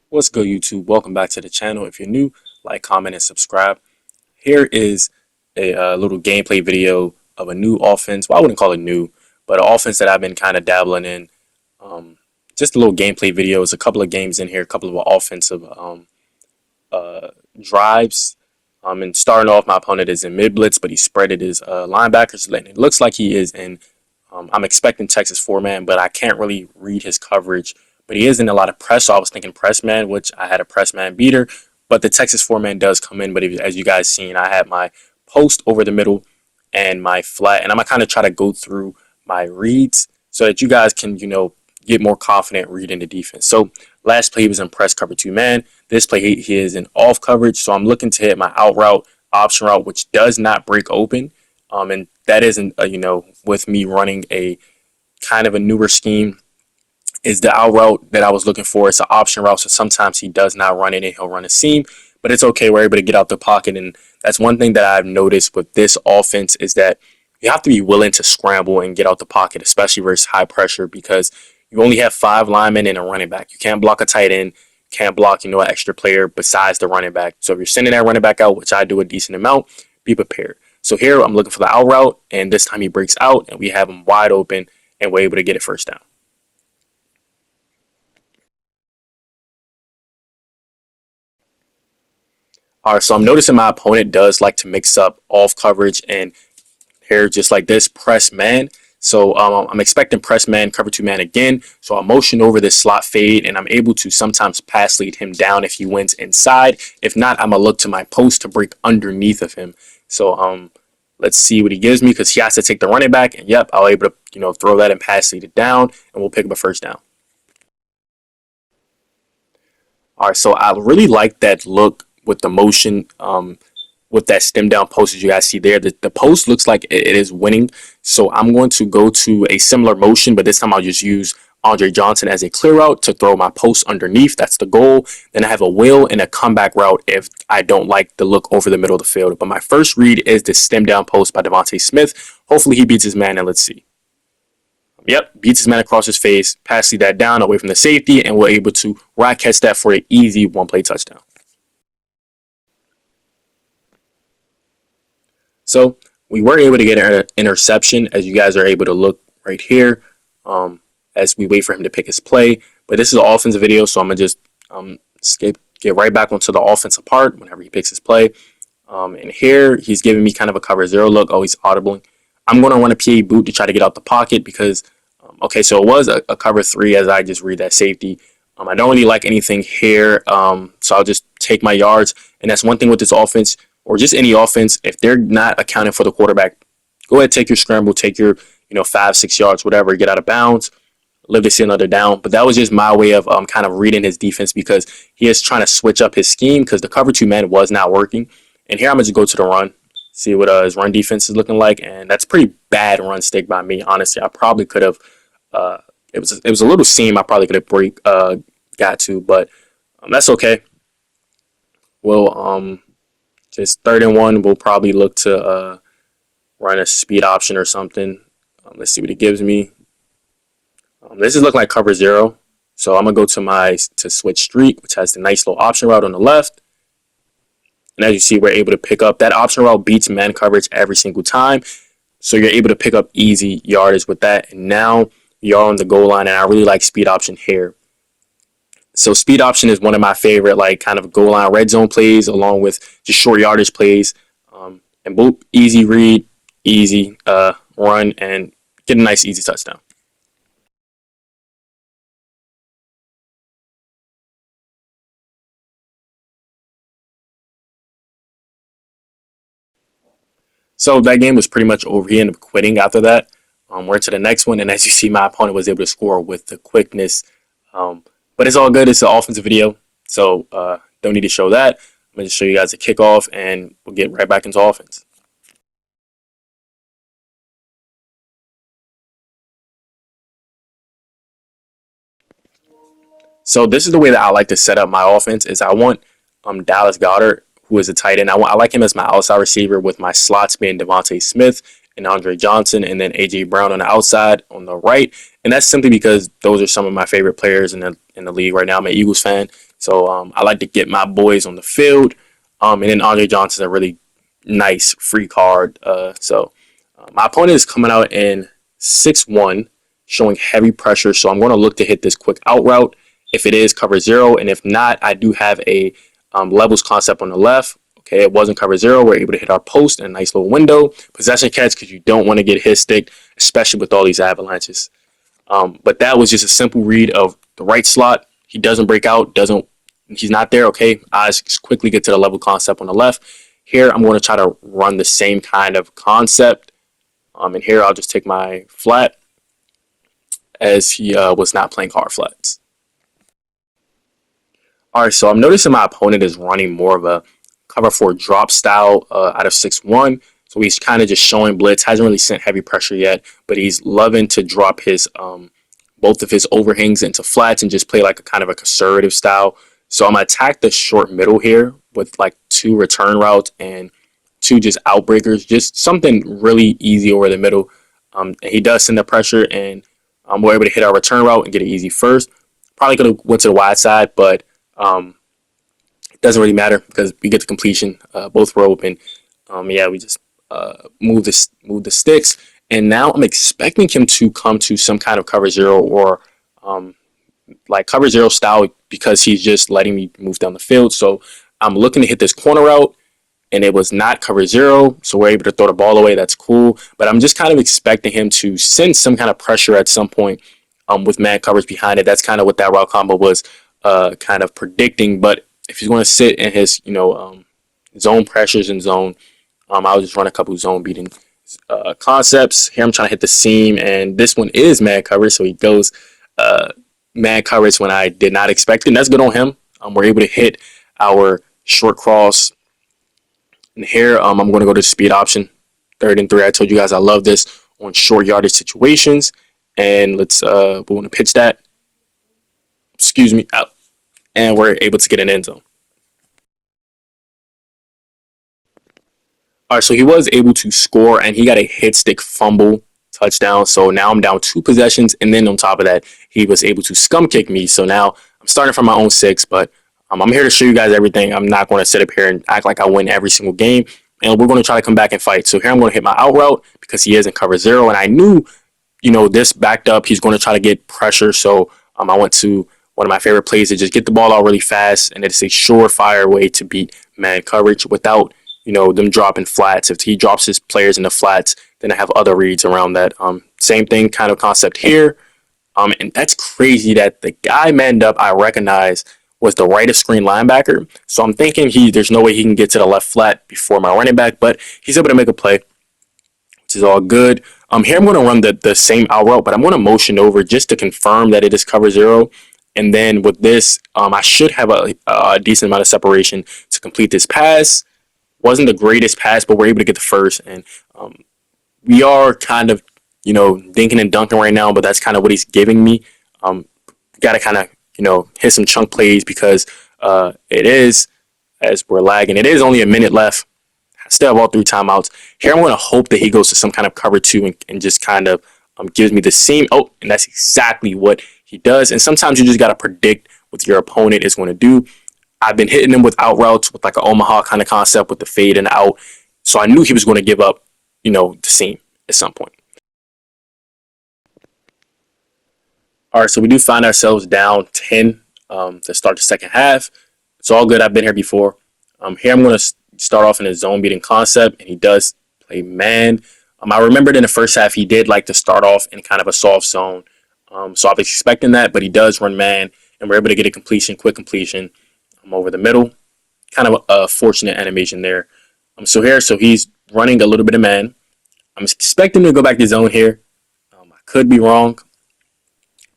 What's good, YouTube? Welcome back to the channel. If you're new, like, comment, and subscribe. Here is a little gameplay video of a new offense. Well, I wouldn't call it new, but an offense that I've been kind of dabbling in. Um, just a little gameplay video. It's a couple of games in here, a couple of offensive uh, drives. And starting off, my opponent is in mid blitz, but he spreaded his linebackers. And it looks like he is in. I'm expecting Texas 4-man, but I can't really read his coverage. But he is in a lot of press, so I was thinking press man, which I had a press man beater. But the Texas 4-man does come in. But as you guys seen, I had my post over the middle and my flat, and I'm gonna kind of try to go through my reads so that you guys can, get more confident reading the defense. So last play he was in press cover 2-man. This play he is in off coverage, so I'm looking to hit my out route, option route, which does not break open. And that isn't, with me running a kind of a newer scheme, is the out route that I was looking for. It's an option route, so sometimes he does not run it and he'll run a seam, but it's okay. We're able to get out the pocket, and that's one thing that I've noticed with this offense is that you have to be willing to scramble and get out the pocket, especially versus high pressure, because you only have 5 linemen and a running back. You can't block a tight end, can't block, an extra player besides the running back. So if you're sending that running back out, which I do a decent amount, be prepared. So here I'm looking for the out route, and this time he breaks out, and we have him wide open, and we're able to get it first down. All right, so I'm noticing my opponent does like to mix up off coverage and here, just like this, press man. So I'm expecting press man, cover 2-man again. So I motion over this slot fade, and I'm able to sometimes pass lead him down if he wins inside. If not, I'm gonna look to my post to break underneath of him. So let's see what he gives me, because he has to take the running back. And yep, I'll able to throw that and pass lead it down, and we'll pick up a first down. All right, so I really like that look with the motion. With that stem down post, as you guys see there, the post looks like it is winning. So I'm going to go to a similar motion, but this time I'll just use Andre Johnson as a clear route to throw my post underneath. That's the goal. Then I have a wheel and a comeback route if I don't like the look over the middle of the field. But my first read is the stem down post by Devontae Smith. Hopefully he beats his man, and let's see. Yep, beats his man across his face, passes that down away from the safety, and we're able to right catch that for an easy one-play touchdown. So we were able to get an interception, as you guys are able to look right here, as we wait for him to pick his play. But this is an offensive video, so I'm going to just get right back onto the offensive part whenever he picks his play. And here he's giving me kind of a cover 0 look. Oh, he's audibling. I'm going to run a PA boot to try to get out the pocket because, okay, so it was a cover 3 as I just read that safety. I don't really like anything here, so I'll just take my yards. And that's one thing with this offense, or just any offense, if they're not accounting for the quarterback, go ahead, take your scramble, take your 5-6 yards, whatever, get out of bounds, live to see another down. But that was just my way of kind of reading his defense, because he is trying to switch up his scheme because the cover 2-man was not working. And here I'm going to go to the run, see what his run defense is looking like, and that's pretty bad run stick by me. Honestly, I probably could have. It was a little seam I probably could have got to, but that's okay. Well, just 3rd and 1, we'll probably look to run a speed option or something. Let's see what it gives me. This is looking like cover 0, so I'm gonna go to switch streak, which has the nice little option route on the left. And as you see, we're able to pick up that option route, beats man coverage every single time. So you're able to pick up easy yardage with that. And now you're on the goal line, and I really like speed option here. So speed option is one of my favorite, like, kind of goal line red zone plays, along with just short yardage plays. And both easy read, easy run, and get a nice easy touchdown. So that game was pretty much over. He ended up quitting after that. We're to the next one, and as you see, my opponent was able to score with the quickness. But it's all good. It's an offensive video, so don't need to show that. I'm going to show you guys a kickoff, and we'll get right back into offense. So this is the way that I like to set up my offense. Is I want Dallas Goedert, who is a tight end. I like him as my outside receiver, with my slots being Devontae Smith and Andre Johnson, and then AJ Brown on the outside on the right. And that's simply because those are some of my favorite players in the league right now. I'm an Eagles fan, so I like to get my boys on the field. And then Andre Johnson's a really nice free card. My opponent is coming out in 6-1, showing heavy pressure. So I'm going to look to hit this quick out route. If it is, cover zero, and if not, I do have a levels concept on the left. Okay, it wasn't cover zero. We're able to hit our post in a nice little window. Possession catch because you don't want to get hit stick, especially with all these avalanches. But that was just a simple read of the right slot. He doesn't break out, he's not there. Okay, I just quickly get to the level concept on the left. Here, I'm going to try to run the same kind of concept. And here, I'll just take my flat as he was not playing hard flats. All right, so I'm noticing my opponent is running more of a cover four drop style out of 6-1. So he's kind of just showing blitz. Hasn't really sent heavy pressure yet, but he's loving to drop his both of his overhangs into flats and just play like a kind of a conservative style. So I'm gonna attack the short middle here with like 2 return routes and 2 just outbreakers, just something really easy over the middle. And he does send the pressure, and we're able to hit our return route and get it easy first. Probably could have went to the wide side, but it doesn't really matter because we get the completion. Both were open. We just move the sticks, and now I'm expecting him to come to some kind of cover zero or like cover zero style because he's just letting me move down the field. So I'm looking to hit this corner route, and it was not cover zero, so we're able to throw the ball away. That's cool, but I'm just kind of expecting him to send some kind of pressure at some point with man coverage behind it. That's kind of what that route combo was kind of predicting. But if he's going to sit in his zone pressures and zone, I'll just run a couple zone beating concepts. Here I'm trying to hit the seam, and this one is man coverage, so he goes man coverage when I did not expect it, and that's good on him. We're able to hit our short cross. And here, I'm going to go to the speed option, 3rd and 3. I told you guys I love this on short yardage situations. And we want to pitch that. Excuse me, out. And we're able to get an end zone. All right, so he was able to score, and he got a hit stick fumble touchdown. So now I'm down 2 possessions, and then on top of that, he was able to scum kick me. So now I'm starting from my own 6, but I'm here to show you guys everything. I'm not going to sit up here and act like I win every single game, and we're going to try to come back and fight. So here I'm going to hit my out route because he is in cover zero, and I knew, this backed up. He's going to try to get pressure. So I went to one of my favorite plays to just get the ball out really fast, and it's a surefire way to beat man coverage without them dropping flats. If he drops his players in the flats, then I have other reads around that. Same thing kind of concept here. And that's crazy that the guy manned up I recognize was the right of screen linebacker. So I'm thinking there's no way he can get to the left flat before my running back, but he's able to make a play, which is all good. Here I'm going to run the same out route, but I'm going to motion over just to confirm that it is cover zero. And then with this, I should have a decent amount of separation to complete this pass. Wasn't the greatest pass, but we're able to get the first. And we are kind of, dinking and dunking right now, but that's kind of what he's giving me. Got to kind of, hit some chunk plays because it is, as we're lagging, it is only a minute left. I still have all 3 timeouts. Here I'm going to hope that he goes to some kind of cover 2 and just kind of gives me the seam. Oh, and that's exactly what he does. And sometimes you just got to predict what your opponent is going to do. I've been hitting him with out routes with like an Omaha kind of concept with the fade and out. So I knew he was going to give up, the seam at some point. All right, so we do find ourselves down 10 to start the second half. It's all good. I've been here before. Here I'm going to start off in a zone beating concept, and he does play man. I remembered in the first half he did like to start off in kind of a soft zone. So I was expecting that, but he does run man, and we're able to get a quick completion over the middle. Kind of a fortunate animation there. So he's running a little bit of man. I'm expecting him to go back to zone here. I could be wrong.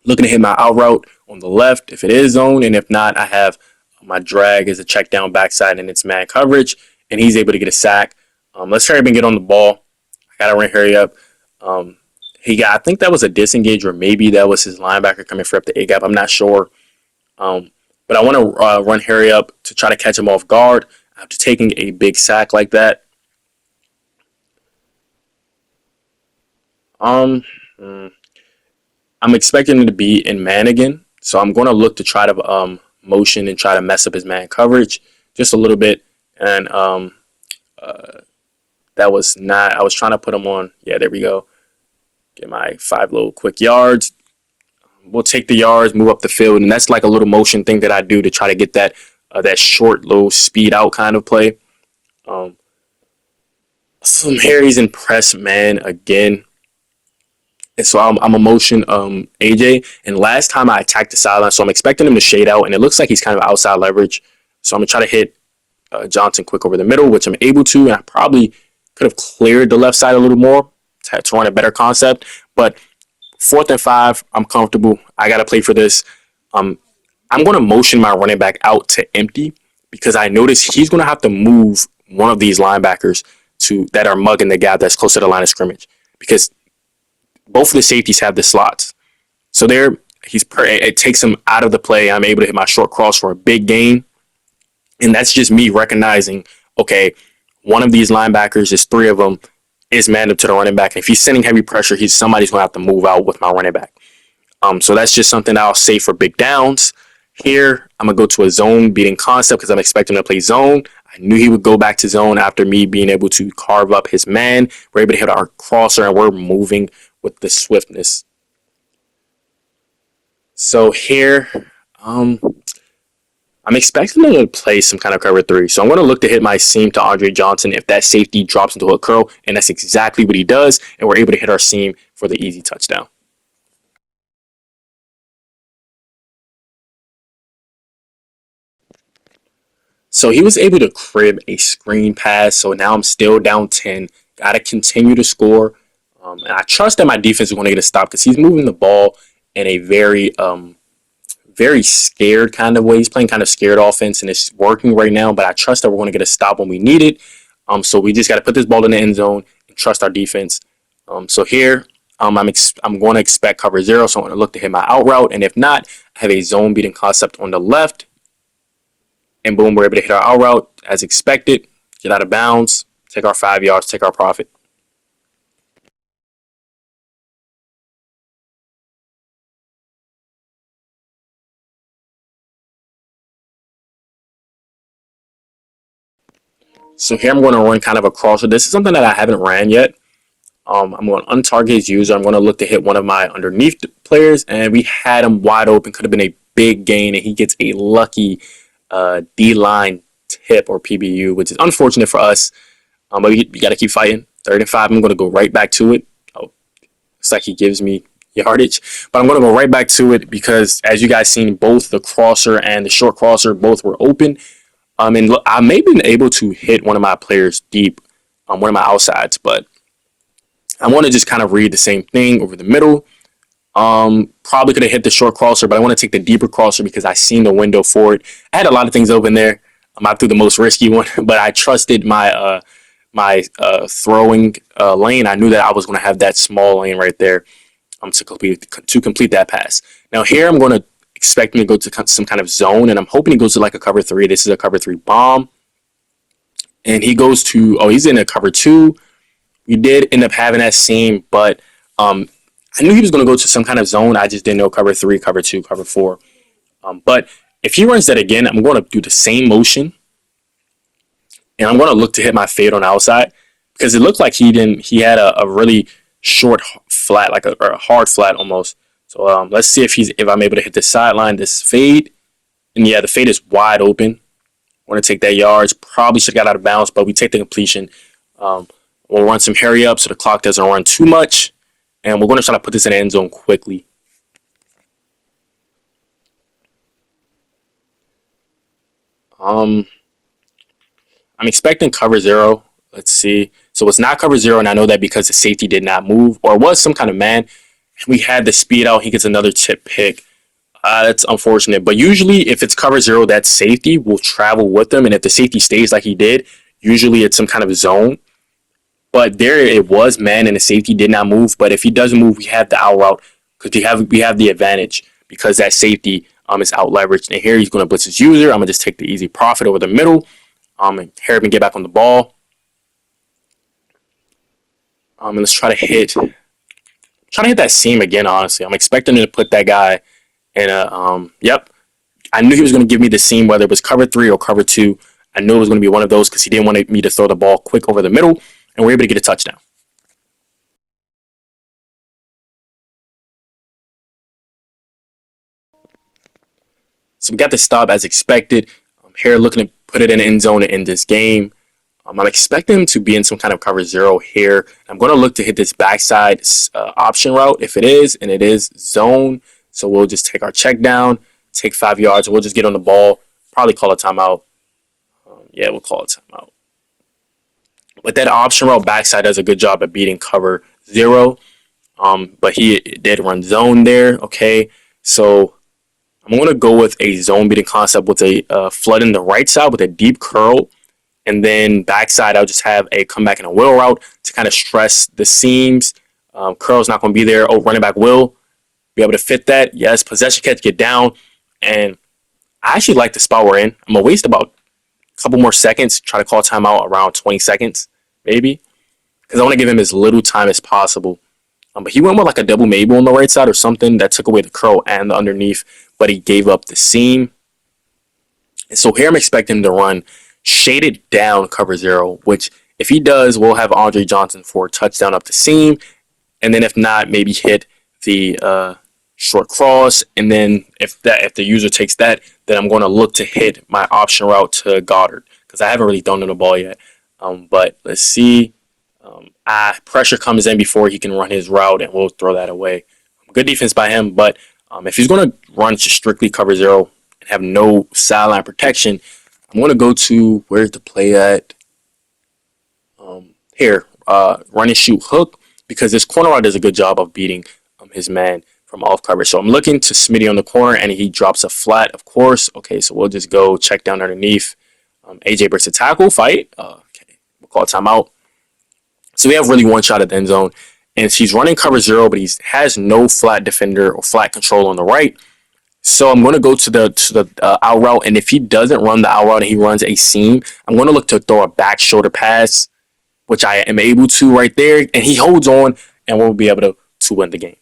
Looking to hit my out route on the left if it is zone, and if not, I have my drag as a check down backside, and it's man coverage, and he's able to get a sack. Let's hurry up and get on the ball. I gotta hurry up. I think that was a disengage, or maybe that was his linebacker coming for up the A gap. I'm not sure. But I want to run hurry up to try to catch him off guard after taking a big sack like that. Um, mm, I'm expecting him to be in man again, so I'm going to look to try to motion and try to mess up his man coverage just a little bit. And that was not. I was trying to put him on. Yeah, there we go. Get my 5 little quick yards. We'll take the yards, move up the field, and that's like a little motion thing that I do to try to get that short little speed out kind of play. Um, some Harry's impressed man again. And so I'm a motion AJ. And last time I attacked the sideline, so I'm expecting him to shade out, and it looks like he's kind of outside leverage. So I'm gonna try to hit Johnson quick over the middle, which I'm able to, and I probably could have cleared the left side a little more to run a better concept. But 4th and 5, I'm comfortable. I gotta play for this. Um, I'm gonna motion my running back out to empty because I notice he's gonna have to move one of these linebackers to that are mugging the gap that's close to the line of scrimmage because both of the safeties have the slots. So there, it takes him out of the play. I'm able to hit my short cross for a big gain, and that's just me recognizing, okay, one of these linebackers is 3 of them is manned up to the running back. And if he's sending heavy pressure, somebody's going to have to move out with my running back. So that's just something I'll say for big downs. Here, I'm gonna go to a zone beating concept because I'm expecting him to play zone. I knew he would go back to zone after me being able to carve up his man. We're able to hit our crosser and we're moving with the swiftness. So here, um, I'm expecting him to play some kind of cover 3. So I'm going to look to hit my seam to Andre Johnson if that safety drops into a curl, and that's exactly what he does, and we're able to hit our seam for the easy touchdown. So he was able to crib a screen pass. So now I'm still down 10. Got to continue to score. And I trust that my defense is going to get a stop because he's moving the ball in a very scared kind of way. He's playing kind of scared offense, and it's working right now. But I trust that we're going to get a stop when we need it. So we just got to put this ball in the end zone and trust our defense. So here, I'm going to expect cover 0. So I'm going to look to hit my out route, and if not, I have a zone beating concept on the left. And boom, we're able to hit our out route as expected, get out of bounds, take our 5 yards, take our profit. So here I'm going to run kind of a crosser. This is something that I haven't ran yet. I'm going to untarget his user. I'm going to look to hit one of my underneath players, and we had him wide open. Could have been a big gain, and he gets a lucky D-line tip or PBU, which is unfortunate for us. But we got to keep fighting. 3rd and 5, I'm going to go right back to it. Oh, looks like he gives me yardage. But I'm going to go right back to it because, as you guys seen, both the crosser and the short crosser both were open. And look, I may have been able to hit one of my players deep on one of my outsides, but I want to just kind of read the same thing over the middle. Probably could have hit the short crosser, but I want to take the deeper crosser because I seen the window for it. I had a lot of things open there. I threw the most risky one, but I trusted my throwing lane. I knew that I was going to have that small lane right there to complete that pass. Now here I'm going to expect him to go to some kind of zone, and I'm hoping he goes to like a cover 3. This is a cover 3 bomb, and he goes to he's in a cover 2. We did end up having that seam, but I knew he was going to go to some kind of zone. I just didn't know cover 3, cover 2, cover 4. But if he runs that again, I'm going to do the same motion, and I'm going to look to hit my fade on the outside because it looked like he didn't. He had a really short flat, like or a hard flat almost. So let's see if I'm able to hit the sideline, this fade, and yeah, the fade is wide open. Want to take that yards. Probably should have got out of bounds, but we take the completion. We'll run some hurry up so the clock doesn't run too much, and we're going to try to put this in the end zone quickly. Um, I'm expecting cover 0. Let's see. So it's not cover 0, and I know that because the safety did not move, or it was some kind of man. We had the speed out. He gets another chip pick. That's unfortunate. But usually, if it's cover 0, that safety will travel with them, and if the safety stays like he did, usually it's some kind of zone. But there it was, man, and the safety did not move. But if he doesn't move, we have the out route because we have the advantage because that safety is out leveraged. And here he's going to blitz his user. I'm gonna just take the easy profit over the middle. And Harriman get back on the ball. And let's try to hit. Trying to hit that seam again, honestly. I'm expecting him to put that guy in a, yep. I knew he was going to give me the seam, whether it was cover three or cover two. I knew it was going to be one of those because he didn't want me to throw the ball quick over the middle, and we're able to get a touchdown. So we got the stop as expected. I'm here looking to put it in the end zone to end this game. I'm expecting him to be in some kind of cover zero here. I'm going to look to hit this backside option route if it is, and it is zone. So we'll just take our check down, take 5 yards. We'll just get on the ball, probably call a timeout. Yeah, we'll call a timeout. But that option route backside does a good job at beating cover zero. But he did run zone there. Okay, so I'm going to go with a zone beating concept with a flood in the right side with a deep curl. And then backside, I'll just have a comeback and a wheel route to kind of stress the seams. Curl's not going to be there. Oh, running back will be able to fit that. Yes, possession catch, get down. And I actually like the spot we're in. I'm going to waste about a couple more seconds, try to call timeout around 20 seconds, maybe. Because I want to give him as little time as possible. But he went with like a double Mabel on the right side or something that took away the curl and the underneath, but he gave up the seam. And so here I'm expecting him to run shaded down cover zero, which if he does, we'll have Andre Johnson for a touchdown up the seam. And then if not, maybe hit the short cross. And then if the user takes that, then I'm going to look to hit my option route to Goddard because I haven't really thrown him the ball yet. But let's see. Pressure comes in before he can run his route, and we'll throw that away. Good defense by him, but if he's going to run just strictly cover zero and have no sideline protection, I'm going to go to where's the play at? Here, run and shoot hook, because this corner route does a good job of beating his man from off coverage. So I'm looking to Smitty on the corner, and he drops a flat, of course. Okay, so we'll just go check down underneath. AJ breaks a tackle, fight. Okay, we'll call timeout. So we have really one shot at the end zone, and he's running cover zero, but he has no flat defender or flat control on the right. So I'm going to go to the out route, and if he doesn't run the out route and he runs a seam, I'm going to look to throw a back shoulder pass, which I am able to right there, and he holds on, and we'll be able to win the game.